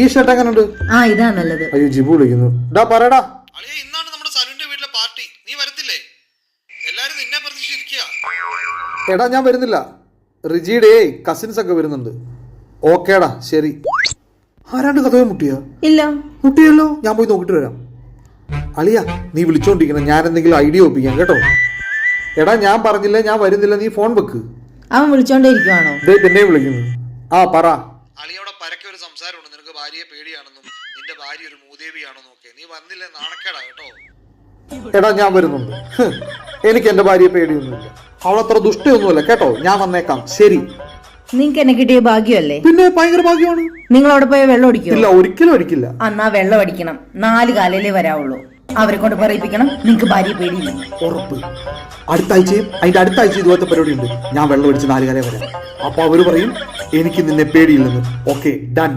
ഈ ഷർട്ട് എങ്ങനെയുണ്ട്? ആ ഇതാ നല്ലത്. അയ്യോ ജിബു വിളിക്കുന്നു. പറയടാ. ഇന്നാണ് നമ്മുടെ സനുവിന്റെ വീട്ടിലെ പാർട്ടി, നീ വരത്തില്ലേ? എല്ലാരും നിന്നെ പ്രതീക്ഷിച്ചിരിക്കുക. എടാ ഞാൻ വരുന്നില്ല, റിജിയുടെ കസിൻസ് ഒക്കെ വരുന്നുണ്ട്. ഓക്കേടാ ശരി. ആരാണ്ട് കഥയെ മുട്ടിയോ? ഇല്ല. മുട്ടിയല്ലോ, ഞാൻ പോയി നോക്കിട്ട് വരാം. അളിയ നീ വിളിച്ചോണ്ടിരിക്കണം, ഞാൻ എന്തെങ്കിലും ഐഡിയ ഒപ്പിക്കാം കേട്ടോ. എടാ ഞാൻ പറഞ്ഞില്ലേ ഞാൻ വരുന്നില്ല, നീ ഫോൺ വെക്ക്. അവൻ വിളിച്ചോണ്ടേ ഇരിക്കുവാണോ? എന്നെ വിളിക്കുന്നു. ആ പറ. അളിയോടെ പരക്കെ ഒരു സംസാരമുണ്ട്, നിനക്ക് ഭാര്യയെ പേടിയാണെന്നും നിന്റെ ഭാര്യ ഒരു മൂദേവിയാണെന്നും ഒക്കെ. നീ വന്നില്ലേ നാണക്കേടാ കേട്ടോ. എടാ ഞാൻ വരുന്നുണ്ട്. എനിക്ക് എന്റെ ഭാര്യയെ പേടിയൊന്നുമില്ല, അവളത്ര ദുഷ്ടയൊന്നുമല്ല കേട്ടോ. ഞാൻ വന്നേക്കാം. ശരി. നിങ്ങക്ക് എന്നെ കിട്ടിയ ഭാഗ്യമല്ലേ? പിന്നെ ഭയങ്കര ഭാഗ്യമാണ്. നിങ്ങൾ അവിടെ പോയി വെള്ളം അടിക്കും? ഇല്ല, ഒരിക്കലും അടിക്കില്ല. എന്നാ വെള്ളം അടിക്കണം. 4 കാലയിലേ വരാവുള്ളൂ. അവരെ കൊണ്ട് പറയിപ്പിക്കണം നിങ്ങക്ക് ഭാര്യയെ പേടിയില്ല. ഉറപ്പ്. അടുത്ത ആഴ്ചയും അതിന്റെ അടുത്ത ആഴ്ച ഇതുപോലത്തെ പരിപാടി ഉണ്ട്. ഞാൻ വെള്ളം അടിച്ച് 4 കാലേ വരാം. അപ്പൊ അവര് പറയും എനിക്ക് നിന്നെ പേടിയില്ലെന്ന്. Okay done.